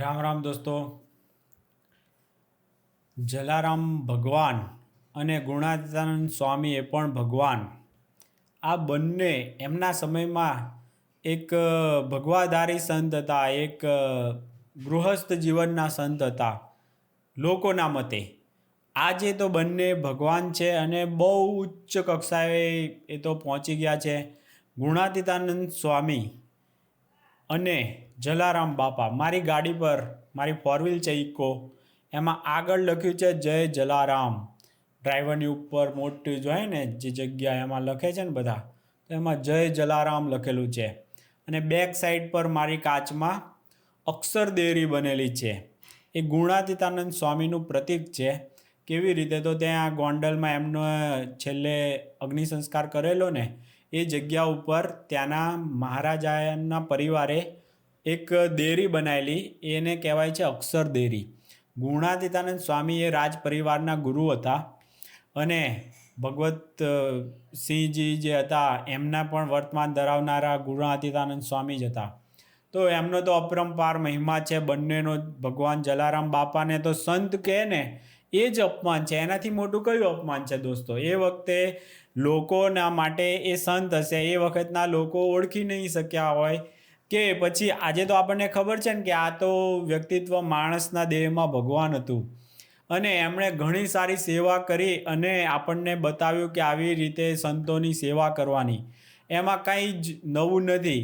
રામ રામ દોસ્તો. જલારામ ભગવાન અને ગુણાતીતાનંદ સ્વામી એ પણ ભગવાન, આ બંને એમના સમયમાં એક ભગવાધારી સંત હતા, એક ગૃહસ્થ જીવનના સંત હતા લોકોના મતે. આજે તો બંને ભગવાન છે અને બહુ ઉચ્ચ કક્ષાએ એ તો પહોંચી ગયા છે. ગુણાતીતાનંદ સ્વામી અને જલારામ બાપા. મારી ગાડી પર, મારી ફોર વ્હીલ છે ઇકો, એમાં આગળ લખ્યું છે જય જલારામ. ડ્રાઈવરની ઉપર મોટી જોઈએ ને જે જગ્યા એમાં લખે છે ને બધા, તો એમાં જય જલારામ લખેલું છે. અને બેક સાઈડ પર મારી કાચમાં અક્ષરદેરી બનેલી છે. એ ગુણાતીતાનંદ સ્વામીનું પ્રતીક છે. કેવી રીતે? તો ત્યાં ગોંડલમાં એમનો છેલ્લે અગ્નિ સંસ્કાર કરેલો ને, એ જગ્યા ઉપર ત્યાંના મહારાજાના પરિવારે એક દેરી બનાવેલી, એને કહેવાય છે અક્ષર દેરી. ગુણાતીતાનંદ સ્વામી એ રાજ પરિવારના ગુરુ હતા અને ભગવત સિંહજી જે હતા એમના પણ વર્તમાન ધરાવનારા ગુણાતીતાનંદ સ્વામી જ હતા. તો એમનો તો અપરંપાર મહિમા છે બંનેનો. ભગવાન જલારામ બાપાને તો સંત કહે ને એ જ અપમાન છે. એનાથી મોટું કયું અપમાન છે દોસ્તો? એ વખતે લોકોના માટે એ સંત હશે, એ વખતના લોકો ઓળખી નહીં શક્યા હોય કે પછી આજે તો આપણને ખબર છે ને કે આ તો વ્યક્તિત્વ માણસના દેહમાં ભગવાન હતું અને એમણે ઘણી સારી સેવા કરી અને આપણને બતાવ્યું કે આવી રીતે સંતોની સેવા કરવાની. એમાં કંઈ જ નવું નથી.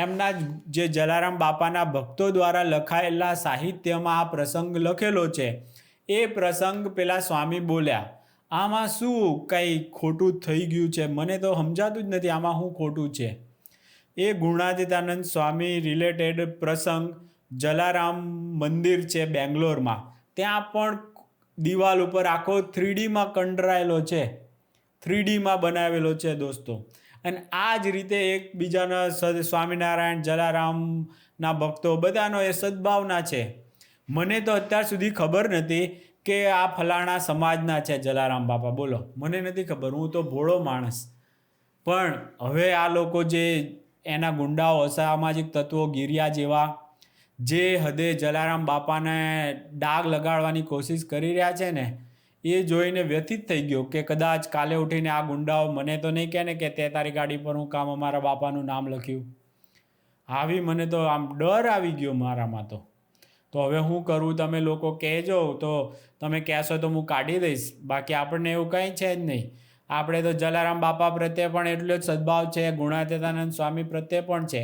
એમના જે જલારામ બાપાના ભક્તો દ્વારા લખાયેલા સાહિત્યમાં આ પ્રસંગ લખેલો છે. એ પ્રસંગ પેલા સ્વામી બોલ્યા, આમાં શું કંઈ ખોટું થઈ ગયું છે? મને તો સમજાતું જ નથી આમાં શું ખોટું છે. એ ગુણાતીતાનંદ સ્વામી રિલેટેડ પ્રસંગ જલારામ મંદિર છે બેંગ્લોરમાં, ત્યાં પણ દિવાલ ઉપર આખો 3Dમાં કંડરાયેલો છે, 3Dમાં બનાવેલો છે દોસ્તો. અને આ જ રીતે એકબીજાના સ્વામિનારાયણ જલારામના ભક્તો બધાનો એ સદભાવના છે. મને તો અત્યાર સુધી ખબર નથી કે આ ફલાણા સમાજના છે જલારામ બાપા. બોલો, મને નથી ખબર, હું તો ભોળો માણસ. પણ હવે આ લોકો જે એના ગુંડાઓ, અસામાજિક તત્વો, ગિરિયા જેવા જે હદે જલારામ બાપાને ડાઘ લગાડવાની કોશિશ કરી રહ્યા છે ને, એ જોઈને વ્યથિત થઈ ગયો કે કદાચ કાલે ઉઠીને આ ગુંડાઓ મને તો નહીં કહે ને કે તે તારી ગાડી પર હું કામ અમારા બાપાનું નામ લખ્યું. આવી મને તો આમ ડર આવી ગયો મારામાં તો હવે હું કરું? તમે લોકો કહેજો તો તમે કહેશો તો હું કાઢી દઈશ. બાકી આપણને એવું કંઈ છે જ નહીં. આપણે તો જલારામ બાપા પ્રત્યે પણ એટલો જ સદભાવ છે, ગુણાતીતાનંદ સ્વામી પ્રત્યે પણ છે.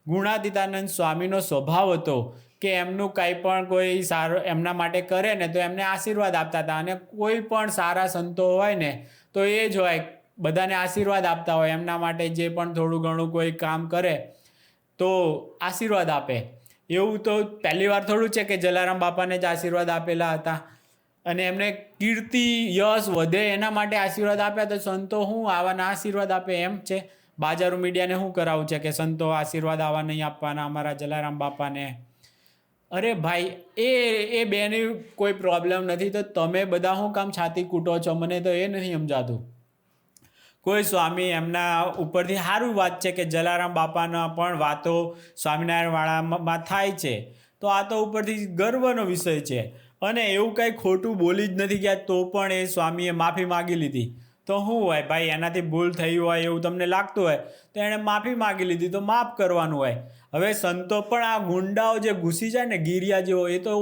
ગુણાતીતાનંદ સ્વામીનો સ્વભાવ હતો કે એમનું કંઈ પણ કોઈ સારું એમના માટે કરે ને તો એમને આશીર્વાદ આપતા હતા. અને કોઈ પણ સારા સંતો હોય ને તો એ જ હોય, બધાને આશીર્વાદ આપતા હોય. એમના માટે જે પણ થોડું ઘણું કોઈ કામ કરે તો આશીર્વાદ આપે. એવું તો પહેલી વાર થોડું છે કે જલારામ બાપાને જ આશીર્વાદ આપેલા હતા અને એમને કીર્તિ યશ વધે એના માટે આશીર્વાદ આપ્યા. તો સંતો શું આવાના આશીર્વાદ આપે એમ છે? બાજારો મીડિયાને શું કરાવવું છે કે સંતો આશીર્વાદ આવા નહીં આપવાના અમારા જલારામ બાપાને? અરે ભાઈ, એ બેની કોઈ પ્રોબ્લેમ નથી, તો તમે બધા શું કામ છાતી કૂટો છો? મને તો એ નથી સમજાતું. કોઈ સ્વામી એમના ઉપરથી સારું વાત છે કે જલારામ બાપાના પણ વાતો સ્વામિનારાયણવાળામાં થાય છે, તો આ તો ઉપરથી ગર્વનો વિષય છે. અને એવું કંઈ ખોટું બોલી જ નથી ગયા તો પણ એ સ્વામીએ માફી માગી લીધી. તો શું હોય ભાઈ, એનાથી ભૂલ થઈ હોય એવું તમને લાગતું હોય તો એણે માફી માગી લીધી, તો માફ કરવાનું હોય. હવે સંતો પણ આ ગુંડાઓ જે ઘૂસી જાય ને ગિરિયા જેવો, એ તો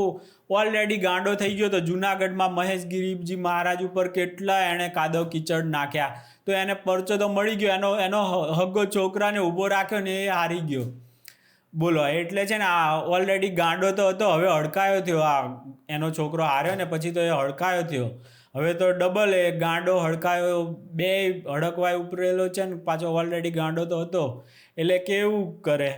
ઓલરેડી ગાંડો થઈ ગયો. તો જુનાગઢમાં મહેશગીરીજી મહારાજ ઉપર કેટલા એણે કાદવ કીચડ નાખ્યા, તો એને પરચો તો મળી ગયો. એનો હગ્ગો છોકરાને ઊભો રાખ્યો ને એ હારી ગયો. બોલો, એટલે છે ને આ ઓલરેડી ગાંડો તો હતો, હવે હડકાયો થયો. આ એનો છોકરો હાર્યો ને પછી તો એ હડકાયો થયો. હવે તો ડબલ એ ગાંડો હડકાયો, બે હડકવાય ઉપરેલો છે ને પાછો ઓલરેડી ગાંડો તો હતો. એટલે કેવું કરે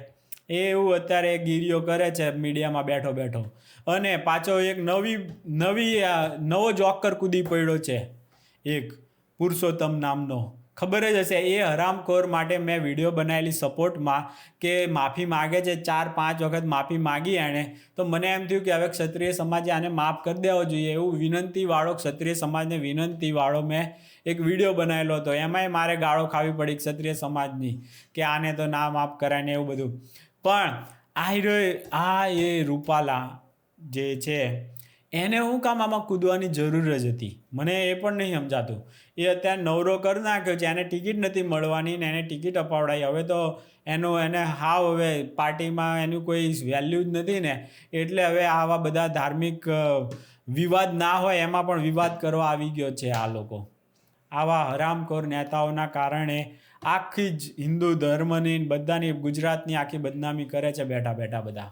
એ, એવું અત્યારે ગીરીઓ કરે છે મીડિયામાં બેઠો બેઠો. અને પાછો એક નવો જોકર કૂદી પડ્યો છે, એક પુરુષોત્તમ નામનો. ખબર જ હશે, એ હરામખોર માટે મેં વિડીયો બનાવેલી સપોર્ટમાં કે માફી માગે છે, 4-5 વખત માફી માગી એણે. તો મને એમ થયું કે હવે ક્ષત્રિય સમાજે આને માફ કરી દેવો જોઈએ. એવું વિનંતીવાળો, ક્ષત્રિય સમાજને વિનંતીવાળો મેં એક વિડીયો બનાવેલો હતો. એમાંય મારે ગાળો ખાવી પડી ક્ષત્રિય સમાજની કે આને તો ના માફ કરાય ને એવું બધું. પણ એ રૂપાલા જે છે એને શું કામ આમાં કૂદવાની જરૂર જ હતી, મને એ પણ નહીં સમજાતું. એ અત્યારે નવરો કરી નાખ્યો છે, એને ટિકિટ નથી મળવાની ને એને ટિકિટ અપાવડાવી. હવે તો એને હાવ હવે પાર્ટીમાં એનું કોઈ વેલ્યુ જ નથી ને, એટલે હવે આવા બધા ધાર્મિક વિવાદ ના હોય એમાં પણ વિવાદ કરવા આવી ગયો છે આ લોકો. આવા હરામખોર નેતાઓના કારણે આખી જ હિન્દુ ધર્મની બધાની ગુજરાતની આખી બદનામી કરે છે બેઠા બેઠા બધા.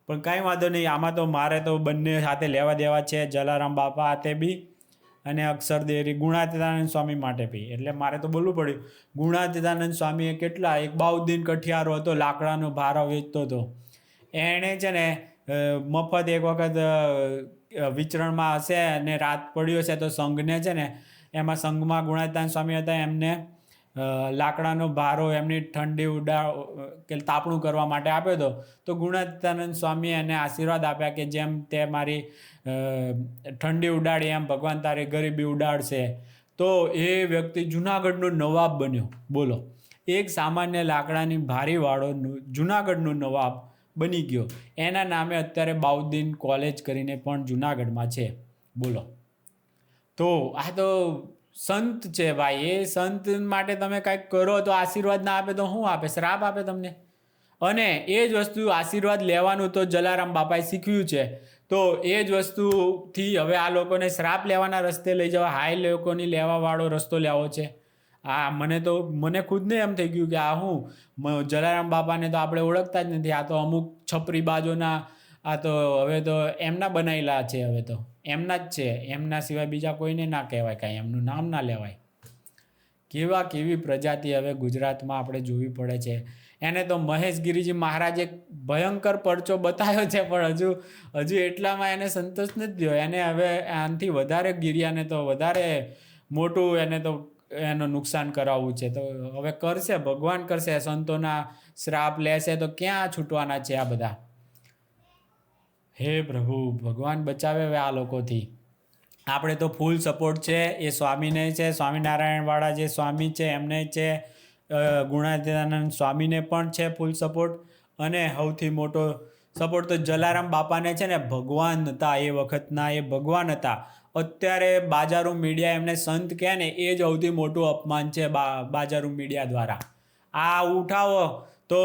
પણ કાંઈ વાંધો નહીં, આમાં તો મારે તો બંને સાથે લેવા દેવા છે, જલારામ બાપા હાથે બી અને અક્ષરદેરી ગુણાતીતાનંદ સ્વામી માટે બી. એટલે મારે તો બોલવું પડ્યું. ગુણાતીતાનંદ સ્વામીએ કેટલા, એક બાઉદ્દીન કઠિયારો હતો, લાકડાનો ભારો વેચતો હતો. એણે છે ને મફત એક વખત વિચરણમાં હશે અને રાત પડ્યો છે તો સંઘને છે ને, એમાં સંઘમાં ગુણાતીતાનંદ સ્વામી હતા, એમને લાકડાનો ભારો એમની ઠંડી કે તાપણું કરવા માટે આપ્યો હતો. તો ગુણાતીતાનંદ સ્વામીએ એને આશીર્વાદ આપ્યા કે જેમ તે મારી ઠંડી ઉડાડી એમ ભગવાન તારી ગરીબી ઉડાડશે. તો એ વ્યક્તિ જુનાગઢનો નવાબ બન્યો. બોલો, એક સામાન્ય લાકડાની ભારીવાળો જુનાગઢનો નવાબ બની ગયો. એના નામે અત્યારે બાઉદ્દીન કોલેજ કરીને પણ જુનાગઢમાં છે. બોલો, તો આ તો સંત છે ભાઈ. એ સંત માટે તમે કાંઈક કરો તો આશીર્વાદ ના આપે તો શું આપે? શ્રાપ આપે તમને. અને એ જ વસ્તુ આશીર્વાદ લેવાનું તો જલારામ બાપાએ શીખવ્યું છે. તો એ જ વસ્તુથી હવે આ લોકોને શ્રાપ લેવાના રસ્તે લઈ જવા, હાઈ લોકોની લેવાવાળો રસ્તો લેવો છે. મને ખુદને એમ થઈ ગયું કે આ હું જલારામ બાપાને તો આપણે ઓળખતા જ નથી. આ તો અમુક છપરી બાજોના, આ તો હવે તો એમના બનાવેલા છે. હવે તો એમના જ છે, એમના સિવાય બીજા કોઈને ના કહેવાય, કાંઈ એમનું નામ ના લેવાય. કેવી પ્રજાતિ હવે ગુજરાતમાં આપણે જોવી પડે છે. એને તો મહેશ ગિરીજી મહારાજે ભયંકર પરચો બતાવ્યો છે, પણ હજુ એટલામાં એને સંતોષ નથી થયો. એને હવે આનાથી વધારે ગિરિયાને તો વધારે મોટું એને તો એનું નુકસાન કરાવવું છે. તો હવે કરશે, ભગવાન કરશે. સંતોના શ્રાપ લેશે તો ક્યાં છૂટવાના છે આ બધા? હે પ્રભુ, ભગવાન બચાવે હવે આ લોકોથી. આપણે તો ફૂલ સપોર્ટ છે એ સ્વામીને છે, સ્વામિનારાયણવાળા જે સ્વામી છે એમને છે, ગુણાતીતાનંદ સ્વામીને પણ છે ફૂલ સપોર્ટ. અને સૌથી મોટો સપોર્ટ તો જલારામ બાપાને છે ને. ભગવાન હતા એ વખતના, એ ભગવાન હતા. અત્યારે બાજારું મીડિયા એમને સંત કહે ને, એ જ સૌથી મોટું અપમાન છે બાજારું મીડિયા દ્વારા. આ ઉઠાવો તો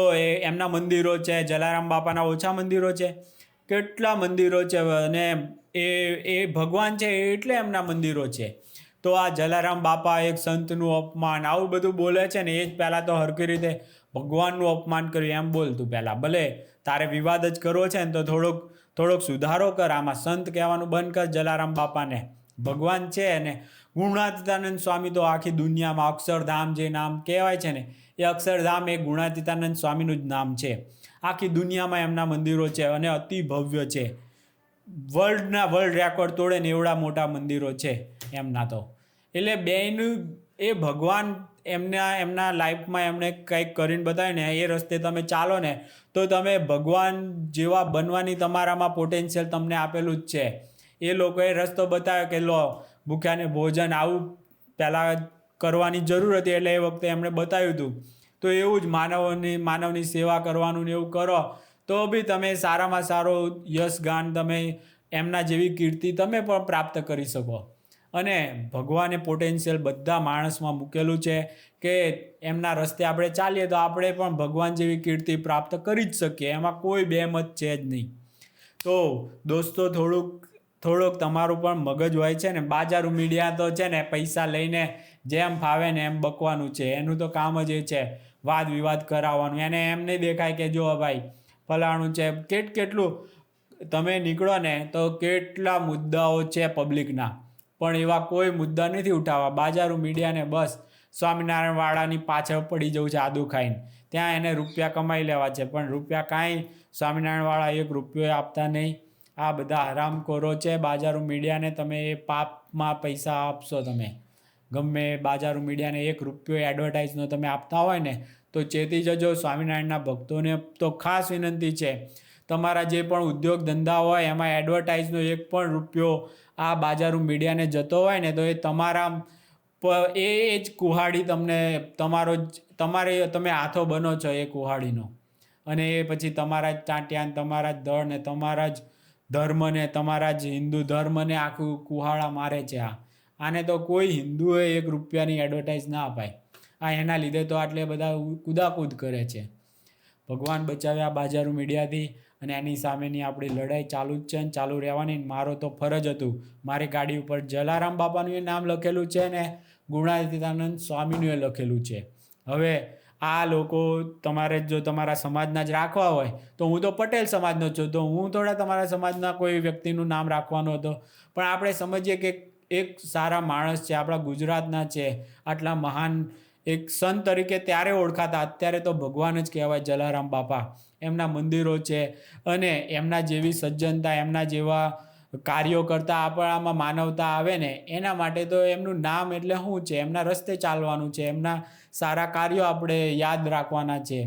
એમના મંદિરો છે, જલારામ બાપાના ઓછા મંદિરો છે, કેટલા મંદિરો છે. અને એ ભગવાન છે એટલે એમના મંદિરો છે. તો આ જલારામ બાપા એક સંતનું અપમાન, આવું બધું બોલે છે ને. એ જ પહેલાં તો હરખી રીતે ભગવાનનું અપમાન કર્યું એમ બોલતું પહેલાં. ભલે તારે વિવાદ જ કરવો છે ને તો થોડોક સુધારો કર. આમાં સંત કહેવાનું બંધ કર જલારામ બાપાને. ભગવાન છે. અને ગુણાતીતાનંદ સ્વામી તો આખી દુનિયામાં અક્ષરધામ જે નામ કહેવાય છે ને, એ અક્ષરધામ એ ગુણાતીતાનંદ સ્વામીનું જ નામ છે. આખી દુનિયામાં એમના મંદિરો છે અને અતિ ભવ્ય છે. વર્લ્ડ રેકોર્ડ તોડે ને એવડા મોટા મંદિરો છે એમના તો. એટલે બેયનું એ ભગવાન એમના લાઈફમાં એમણે કંઈક કરીને બતાવ્યું ને, એ રસ્તે તમે ચાલો ને તો તમે ભગવાન જેવા બનવાની તમારામાં પોટેન્શિયલ તમને આપેલું જ છે. એ લોકોએ રસ્તો બતાવ્યો કે લો, ભૂખ્યાને ભોજન આવું પહેલાં કરવાની જરૂર હતી, એટલે એ વખતે એમણે બતાવ્યું હતું. તો એવું જ માનવની સેવા કરવાનું ને એવું કરો તો બી તમે સારામાં સારો યશગાન, તમે એમના જેવી કીર્તિ તમે પણ પ્રાપ્ત કરી શકો. અને ભગવાને પોટેન્શિયલ બધા માણસમાં મૂકેલું છે કે એમના રસ્તે આપણે ચાલીએ તો આપણે પણ ભગવાન જેવી કીર્તિ પ્રાપ્ત કરી જ શકીએ. એમાં કોઈ બેમત છે જ નહીં. તો દોસ્તો, થોડુંક તમારું પણ મગજ હોય છે ને. બાજારું મીડિયા તો છે ને પૈસા લઈને જેમ ફાવે ને એમ બકવાનું છે. એનું તો કામ જ એ છે વાદ વિવાદ કરાવવાનું. એને એમ નહીં દેખાય કે જો ભાઈ ફલાણું છે. કેટલું તમે નીકળો ને તો કેટલા મુદ્દાઓ છે પબ્લિકના, પણ એવા કોઈ મુદ્દા નથી ઉઠાવવા. બાજારું મીડિયાને બસ સ્વામિનારાયણવાળાની પાછળ પડી જવું છે આદુ ખાઈને. ત્યાં એને રૂપિયા કમાઈ લેવા છે, પણ રૂપિયા કાંઈ સ્વામિનારાયણવાળા એક રૂપિયો આપતા નહીં. આ બધા હરામખોરો છે બાજારું મીડિયાને. તમે એ પાપમાં પૈસા આપશો. તમે ગમે બાજારું મીડિયાને એક રૂપિયો એડવર્ટાઇઝનો તમે આપતા હોય ને તો ચેતી જજો. સ્વામિનારાયણના ભક્તોને તો ખાસ વિનંતી છે, તમારા જે પણ ઉદ્યોગ ધંધા હોય એમાં એડવર્ટાઇઝનો એક પણ રૂપિયો આ બાજારું મીડિયાને જતો હોય ને તો એ તમારા એ જ કુહાડી તમને તમે હાથો બનો છો એ કુહાડીનો. અને એ પછી તમારા જ ચાંટ્યા, તમારા જ દળ ને તમારા જ ધર્મને, તમારા જ હિન્દુ ધર્મને આખું કુહાડા મારે છે. આને તો કોઈ હિન્દુએ 1 રૂપિયાની એડવર્ટાઇઝ ના અપાય. એના લીધે તો આટલે બધા કૂદાકૂદ કરે છે. ભગવાન બચાવે આ બાજારું મીડિયાથી, અને એની સામેની આપણી લડાઈ ચાલુ જ છે ને ચાલુ રહેવાની. મારો તો ફરજ હતું, મારી ગાડી ઉપર જલારામ બાપાનું એ નામ લખેલું છે ને ગુણાતીતાનંદ સ્વામીનું એ લખેલું છે. હવે આ લોકો તમારે જો તમારા સમાજના જ રાખવા હોય તો હું તો પટેલ સમાજનો છું, તો હું થોડા તમારા સમાજના કોઈ વ્યક્તિનું નામ રાખવાનો હતો. પણ આપણે સમજીએ કે એક સારા માણસ છે, આપણા ગુજરાતના છે, આટલા મહાન એક સંત તરીકે ત્યારે ઓળખાતા, અત્યારે તો ભગવાન જ કહેવાય જલારામ બાપા. એમના મંદિરો છે અને એમના જેવી સજ્જનતા, એમના જેવા કાર્યો કરતા આપણામાં માનવતા આવે ને, એના માટે તો એમનું નામ એટલે શું છે, એમના રસ્તે ચાલવાનું છે, એમના સારા કાર્યો આપણે યાદ રાખવાના છે.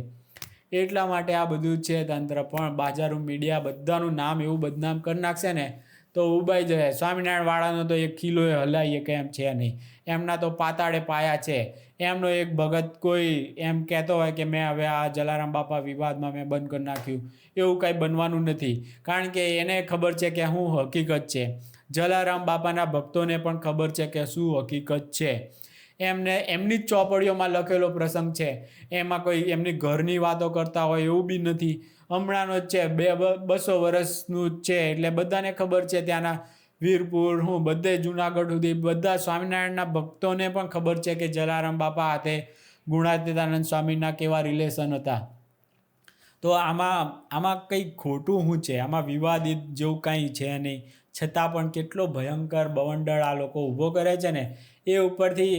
એટલા માટે આ બધું છે તંત્ર. પણ બાજારું મીડિયા બધાનું નામ એવું બદનામ કરી નાખશે ને તો ઉબાઈ જાય. સ્વામિનારાયણ વાળાનો તો 1 કિલોએ હલાવીએ કે એમ છે નહીં. એમના તો પાતાળે પાયા છે. એમનો એક ભગત કોઈ એમ કહેતો હોય કે મેં હવે આ જલારામ બાપા વિવાદમાં મેં બંધ કરી નાખ્યું, એવું કંઈ બનવાનું નથી. કારણ કે એને ખબર છે કે શું હકીકત છે. જલારામ બાપાના ભક્તોને પણ ખબર છે કે શું હકીકત છે. એમની જ ચોપડીઓમાં લખેલો પ્રસંગ છે. એમાં કોઈ એમની ઘરની વાતો કરતા હોય એવું બી નથી. હમણાંનો જ છે, 200 વર્ષનું જ છે. એટલે બધાને ખબર છે, ત્યાંના વીરપુર બધે જુનાગઢ સુધી બધા સ્વામિનારાયણના ભક્તોને પણ ખબર છે કે જલારામ બાપા હાથે ગુણાતીતાનંદ સ્વામીના કેવા રિલેશન હતા. તો આમાં કંઈ ખોટું શું છે? આમાં વિવાદિત જેવું કંઈ છે નહીં. છતાં પણ કેટલો ભયંકર બવંડર આ લોકો ઊભો કરે છે ને, એ ઉપરથી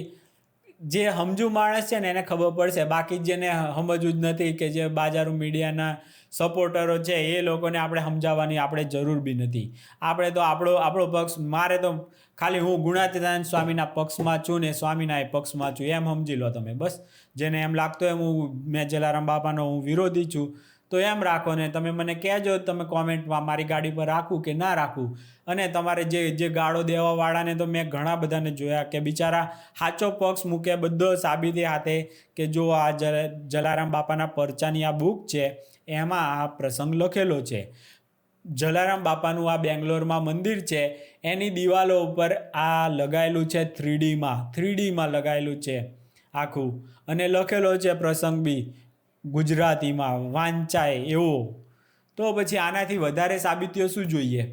જે સમજુ માણસ છે ને એને ખબર પડશે. બાકી જેને સમજવું જ નથી, કે જે બાજારું મીડિયાના સપોર્ટરો છે, એ લોકોને આપણે સમજાવવાની આપણે જરૂર બી નથી. આપણે તો આપણો પક્ષ, મારે તો ખાલી હું ગુણાતીતાનંદ સ્વામીના પક્ષમાં છું ને સ્વામીના પક્ષમાં છું એમ સમજી લો તમે. બસ જેને એમ લાગતો એમ મેં જલારામ બાપાનો હું વિરોધી છું તો એમ રાખો ને તમે મને કહેજો તમે કોમેન્ટમાં મારી ગાડી પર રાખું કે ના રાખું. અને તમારે જે ગાળો દેવાવાળાને તો મેં ઘણા બધાને જોયા કે બિચારા સાચો પક્ષ મૂકે, બધો સાબિતી હાથે કે જો આ જલારામ બાપાના પરચાની આ બુક છે, એમાં આ પ્રસંગ લખેલો છે. જલારામ બાપાનું આ બેંગ્લોરમાં મંદિર છે, એની દિવાલો ઉપર આ લગાયેલું છે 3Dમાં લગાયેલું છે આખું. અને લખેલો છે પ્રસંગ બી ગુજરાતીમાં વાંચાય એવો. તો પછી આનાથી વધારે સાબિતીઓ શું જોઈએ?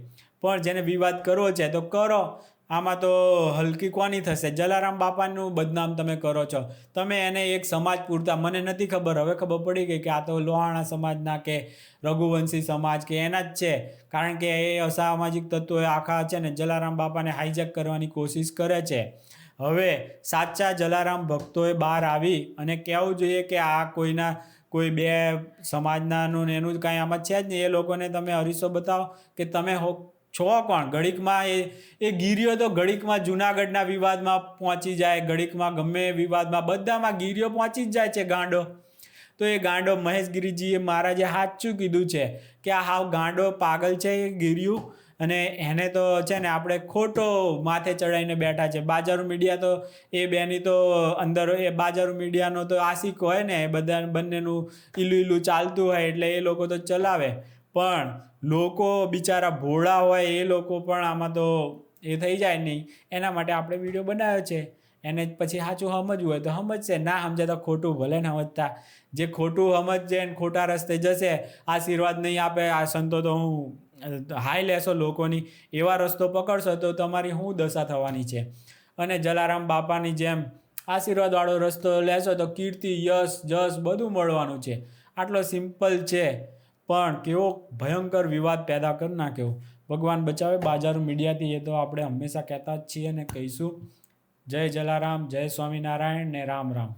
પણ જેને વિવાદ કરવો છે તો કરો. આમાં તો હલકી કોની થશે? જલારામ બાપાનું બદનામ તમે કરો છો. તમે એને એક સમાજ પૂરતા, મને નથી ખબર, હવે ખબર પડી ગઈ કે આ તો લોહાણા સમાજના કે રઘુવંશી સમાજ કે એના જ છે. કારણ કે એ અસામાજિક તત્વો આખા છે ને જલારામ બાપાને હાઈજેક કરવાની કોશિશ કરે છે. હવે સાચા જલારામ ભક્તોએ બહાર આવી અને કહેવું જોઈએ કે આ કોઈ 2 સમાજનાનું ને એનું જ કાંઈ આમાં છે જ નહીં. એ લોકોને તમે અરીસો બતાવો કે તમે છો કોણ? ઘડીકમાં એ ગીરીઓ તો ઘડીકમાં જુનાગઢના વિવાદમાં પહોંચી જાય, ઘડીકમાં ગમે વિવાદમાં બધામાં ગીરીઓ પહોંચી જ જાય છે ગાંડો. તો એ ગાંડો મહેશગીરીજીએ મહારાજે સાચું કીધું છે કે આ હાવ ગાંડો પાગલ છે એ ગીર્યું. અને એને તો છે ને આપણે ખોટો માથે ચડાવીને બેઠા છે. બાજારું મીડિયા તો એ બેની તો અંદર, એ બાજારું મીડિયાનો તો આશિક હોય ને, બધા બંનેનું ઈલું ચાલતું હોય એટલે એ લોકો તો ચલાવે. પણ લોકો બિચારા ભોળા હોય એ લોકો પણ આમાં તો એ થઈ જાય નહીં. એના માટે આપણે વિડીયો બનાવ્યો છે. એને પછી સાચું સમજવું હોય તો સમજશે, ના સમજે તો ખોટું ભલે ને સમજતા. જે ખોટું સમજશે ને ખોટા રસ્તે જશે, આશીર્વાદ નહીં આપે આ સંતો તો હું હાઈ લેશો લોકોની, એવા રસ્તો પકડશો તો તમારી શું દશા થવાની છે? અને જલારામ બાપાની જેમ આશીર્વાદવાળો રસ્તો લેશો તો કીર્તિ, યશ, જશ બધું મળવાનું છે. આટલો સિમ્પલ છે, પણ કેવો ભયંકર વિવાદ પેદા કરી નાખ્યો. ભગવાન બચાવે બાજારું મીડિયાથી, એ તો આપણે હંમેશા કહેતા જ છીએ ને કહીશું. જય જલારામ, જય સ્વામિનારાયણ ને રામ રામ.